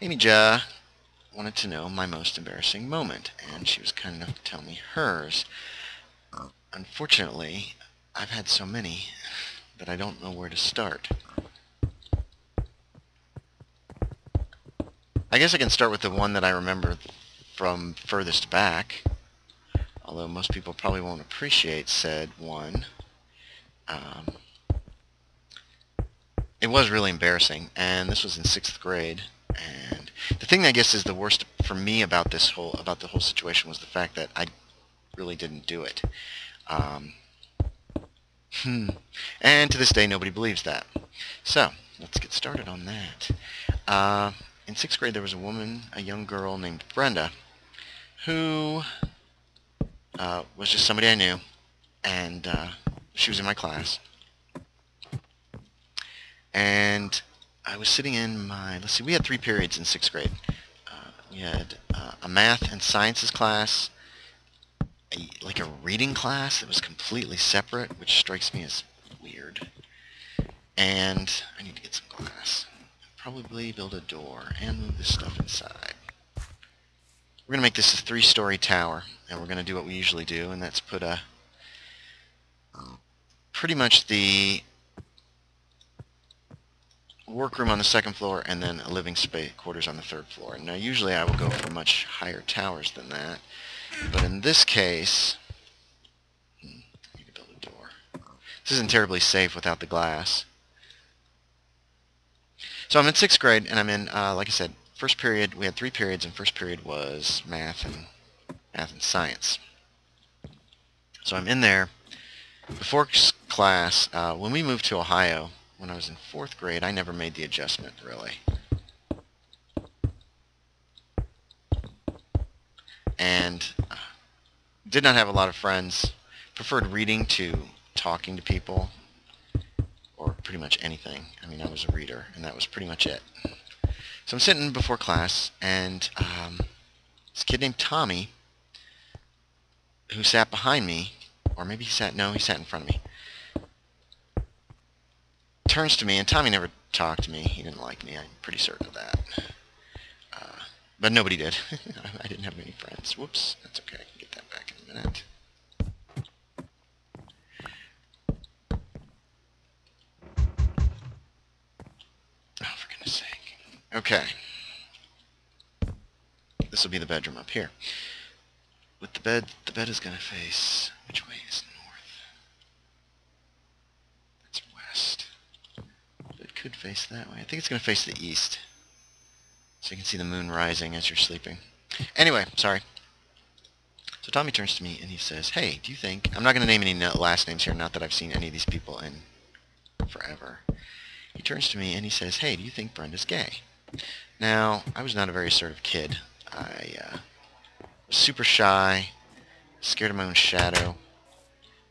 Amy Ja wanted to know my most embarrassing moment, and she was kind enough to tell me hers. Unfortunately, I've had so many that I don't know where to start. I guess I can start with the one that I remember from furthest back, although most people probably won't appreciate said one. It was really embarrassing, and this was in 6th grade. And the thing I guess is the worst for me about the whole situation was the fact that I really didn't do it. And to this day, nobody believes that. So let's get started on that. In 6th grade, there was a young girl named Brenda, who was just somebody I knew, and she was in my class. And I was sitting in my, let's see, we had 3 periods in 6th grade. We had a math and sciences class, like a reading class that was completely separate, which strikes me as weird. And I need to get some glass. Probably build a door and move this stuff inside. We're going to make this a 3-story tower, and we're going to do what we usually do, and that's put pretty much the workroom on the 2nd floor and then a living space quarters on the 3rd floor. Now usually I will go for much higher towers than that, but in this case I need to build a door. This isn't terribly safe without the glass. So I'm in 6th grade, and I'm in, like I said, first period. We had 3 periods, and first period was math and science. So I'm in there before class. When we moved to Ohio, when I was in 4th grade, I never made the adjustment, really. And did not have a lot of friends. Preferred reading to talking to people, or pretty much anything. I mean, I was a reader, and that was pretty much it. So I'm sitting before class, and this kid named Tommy, who sat behind me, or maybe he sat in front of me, turns to me, and Tommy never talked to me. He didn't like me. I'm pretty certain of that. But nobody did. I didn't have many friends. Whoops. That's okay. I can get that back in a minute. Oh, for goodness sake. Okay. This will be the bedroom up here. With the bed is going to face... Which way is north? That's west. It could face that way. I think it's going to face the east. So you can see the moon rising as you're sleeping. Anyway, sorry. So Tommy turns to me and he says, "Hey, do you think..." I'm not going to name any last names here, not that I've seen any of these people in forever. He turns to me and he says, "Hey, do you think Brenda's gay?" Now, I was not a very assertive kid. I was super shy, scared of my own shadow.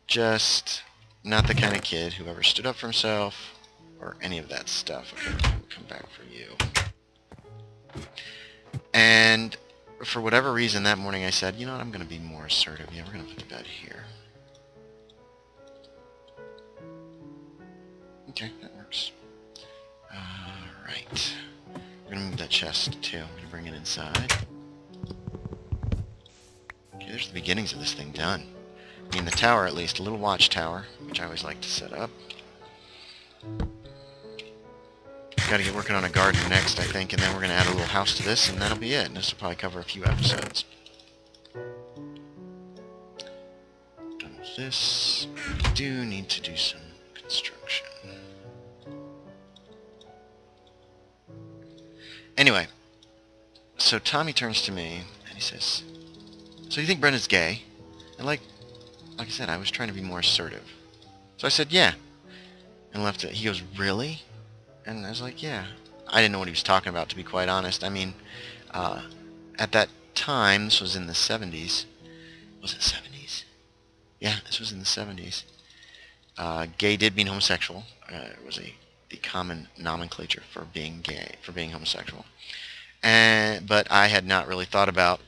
Just not the kind of kid who ever stood up for himself or any of that stuff. Okay, we'll come back for you. And for whatever reason that morning I said, you know what, I'm going to be more assertive. Yeah, we're going to put the bed here. Okay, that works. Alright. We're going to move that chest too. I'm going to bring it inside. Okay, there's the beginnings of this thing done. I mean, the tower at least, a little watchtower, which I always like to set up. Got to get working on a garden next, I think, and then we're going to add a little house to this, and that'll be it. And this will probably cover a few episodes. Done with this. We do need to do some construction. Anyway, so Tommy turns to me, and he says, "So you think Brenda's gay?" And like I said, I was trying to be more assertive. So I said, "Yeah." And left it. He goes, "Really?" And I was like, "Yeah." I didn't know what he was talking about, to be quite honest. I mean, at that time, this was in the 70s. Was it 70s? Yeah, this was in the 70s. Gay did mean homosexual. It was the common nomenclature for being gay, for being homosexual. But I had not really thought about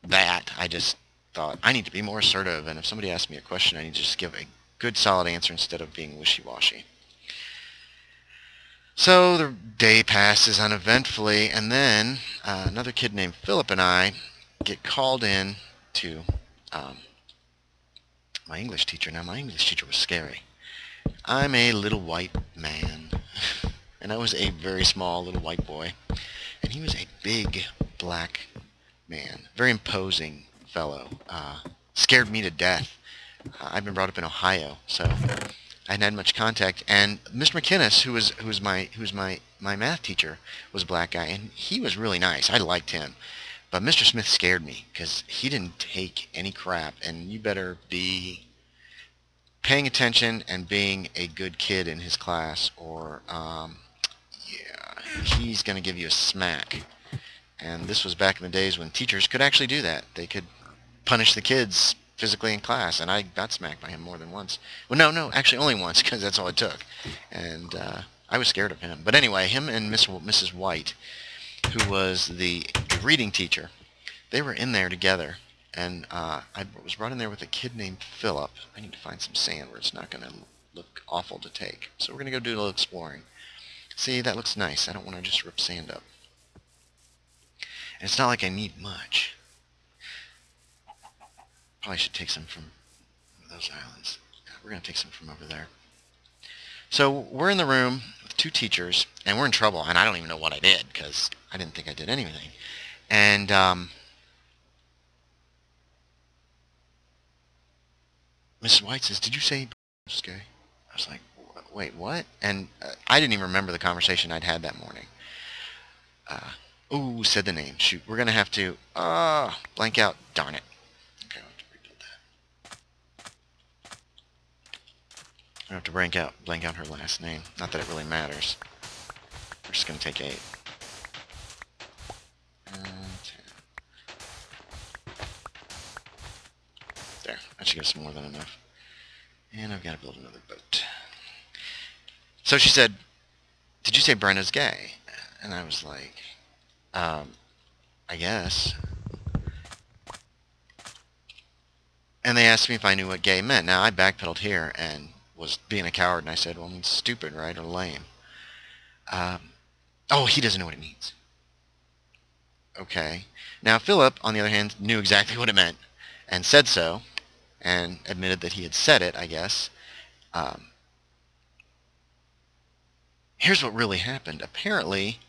that. I just thought, I need to be more assertive, and if somebody asks me a question, I need to just give a good solid answer instead of being wishy-washy. So the day passes uneventfully, and then another kid named Philip and I get called in to my English teacher. Now, my English teacher was scary. I'm a little white man, and I was a very small little white boy, and he was a big black man, very imposing fellow. Scared me to death. I've been brought up in Ohio, so I hadn't had much contact. And Mr. McInnes, who was my math teacher, was a black guy, and he was really nice. I liked him. But Mr. Smith scared me because he didn't take any crap, and you better be paying attention and being a good kid in his class, or yeah, he's going to give you a smack. And this was back in the days when teachers could actually do that. They could punish the kids physically in class, and I got smacked by him more than once. Well, no, actually only once, because that's all it took. And I was scared of him. But anyway, him and Mrs. White, who was the reading teacher, they were in there together. And I was brought in there with a kid named Philip. I need to find some sand where it's not going to look awful to take. So we're going to go do a little exploring. See, that looks nice. I don't want to just rip sand up. And it's not like I need much. Probably should take some from those islands. We're going to take some from over there. So we're in the room with two teachers, and we're in trouble. And I don't even know what I did, because I didn't think I did anything. And Mrs. White says, "Did you say was gay?" I was like, "Wait, what?" And I didn't even remember the conversation I'd had that morning. Ooh, said the name. Shoot, we're going to have to blank out. Darn it. Okay, I'll have to rebuild that. I have to blank out her last name. Not that it really matters. We're just going to take 8. And 10. There, that should give us more than enough. And I've got to build another boat. So she said, "Did you say Brenda's gay?" And I was like, I guess. And they asked me if I knew what gay meant. Now, I backpedaled here and was being a coward, and I said, "Well, it means stupid, right, or lame." Oh, he doesn't know what it means. Okay. Now, Philip, on the other hand, knew exactly what it meant, and said so, and admitted that he had said it, I guess. Here's what really happened. Apparently,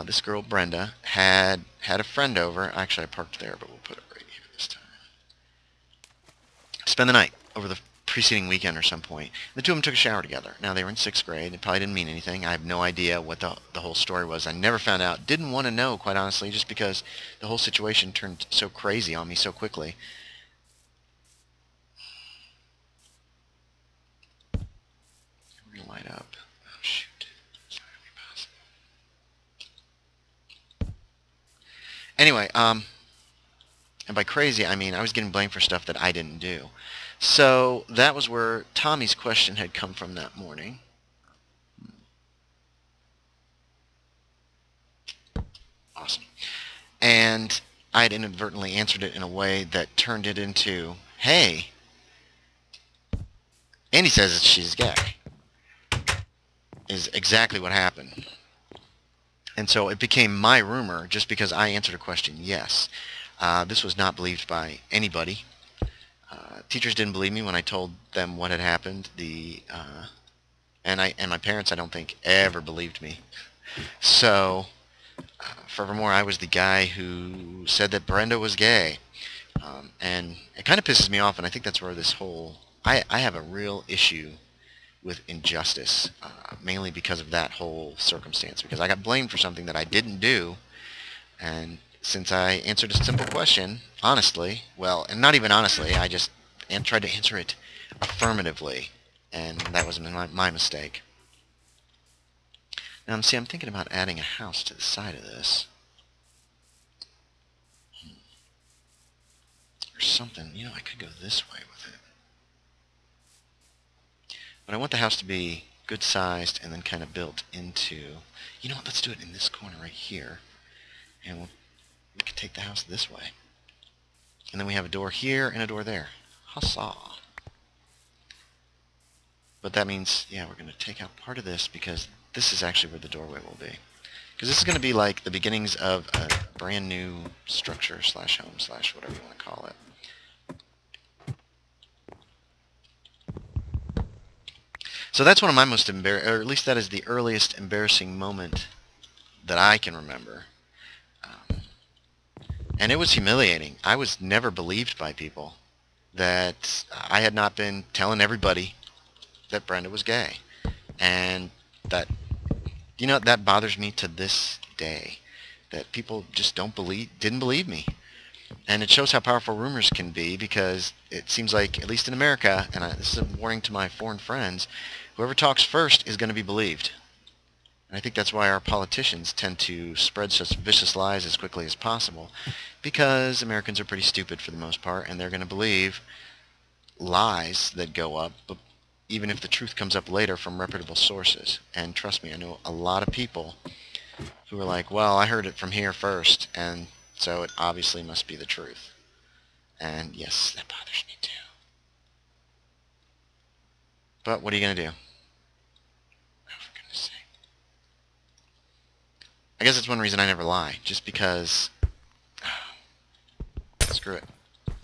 this girl, Brenda, had a friend over. Actually, I parked there, but we'll put it right here this time. Spend the night over the preceding weekend or some point. The two of them took a shower together. Now, they were in 6th grade. It probably didn't mean anything. I have no idea what the whole story was. I never found out. Didn't want to know, quite honestly, just because the whole situation turned so crazy on me so quickly. We're going to light up. Oh, shoot. It's not going to be possible. Anyway, and by crazy, I mean I was getting blamed for stuff that I didn't do. So that was where Tommy's question had come from that morning. Awesome. And I had inadvertently answered it in a way that turned it into, "Hey, Andy says that she's gay," is exactly what happened. And so it became my rumor just because I answered a question yes. This was not believed by anybody. Teachers didn't believe me when I told them what had happened. And my parents, I don't think, ever believed me. So, furthermore, I was the guy who said that Brenda was gay. And it kind of pisses me off, and I think that's where this whole... I have a real issue with injustice, mainly because of that whole circumstance, because I got blamed for something that I didn't do, and since I answered a simple question honestly, well, and not even honestly, I just tried to answer it affirmatively, and that was my mistake. Now, see, I'm thinking about adding a house to the side of this. Or something. You know, I could go this way with it. But I want the house to be good-sized and then kind of built into... You know what? Let's do it in this corner right here. And we could take the house this way. And then we have a door here and a door there. Huzzah. But that means, yeah, we're going to take out part of this because this is actually where the doorway will be. Because this is going to be like the beginnings of a brand new structure slash home slash whatever you want to call it. So that's one of my most embarrassing, or at least that is the earliest embarrassing moment that I can remember. And it was humiliating. I was never believed by people that I had not been telling everybody that Brenda was gay. And that, you know, that bothers me to this day. That people just didn't believe me. And it shows how powerful rumors can be, because it seems like, at least in America, and this is a warning to my foreign friends, whoever talks first is going to be believed. And I think that's why our politicians tend to spread such vicious lies as quickly as possible, because Americans are pretty stupid for the most part, and they're going to believe lies that go up, but even if the truth comes up later from reputable sources. And trust me, I know a lot of people who are like, well, I heard it from here first, and so it obviously must be the truth. And yes, that bothers me too. But what are you going to do? Oh, for goodness sake. I guess that's one reason I never lie, just because... screw it.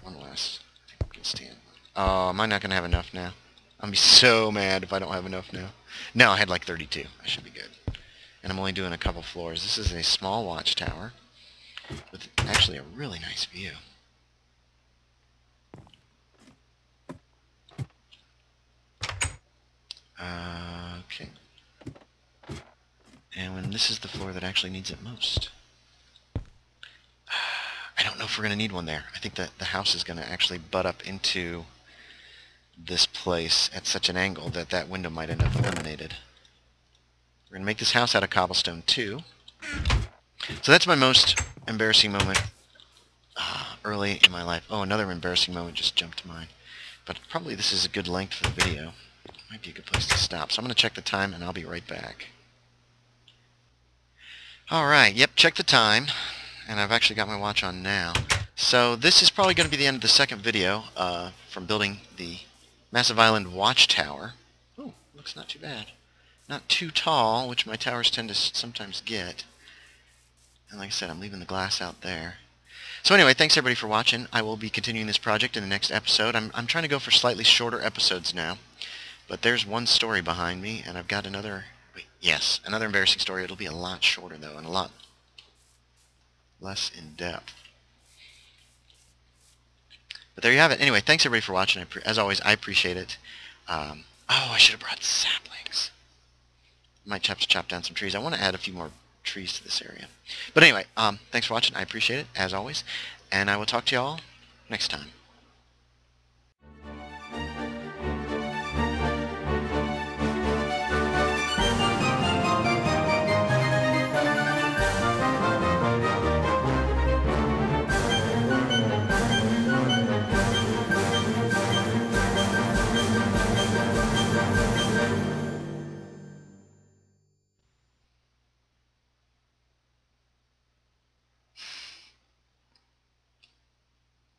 One less. I think we can stand. Oh, am I not going to have enough now? I'm going to be so mad if I don't have enough now. No, I had like 32. I should be good. And I'm only doing a couple floors. This is a small watchtower with actually a really nice view. Okay. And when this is the floor that actually needs it most. I don't know if we're going to need one there. I think that the house is going to actually butt up into this place at such an angle that that window might end up eliminated. We're going to make this house out of cobblestone too. So that's my most embarrassing moment early in my life. Oh, another embarrassing moment just jumped to mind. But probably this is a good length for the video. Might be a good place to stop. So I'm going to check the time and I'll be right back. Alright, yep, check the time. And I've actually got my watch on now. So this is probably going to be the end of the second video from building the Massive Island Watchtower. Oh, looks not too bad. Not too tall, which my towers tend to sometimes get. And like I said, I'm leaving the glass out there. So anyway, thanks everybody for watching. I will be continuing this project in the next episode. I'm trying to go for slightly shorter episodes now. But there's one story behind me, and I've got another... Wait, yes, another embarrassing story. It'll be a lot shorter, though, and a lot less in depth. But there you have it. Anyway, thanks everybody for watching. As always, I appreciate it. Oh, I should have brought saplings. Might have to chop down some trees. I want to add a few more trees to this area. But anyway, thanks for watching. I appreciate it, as always. And I will talk to y'all next time.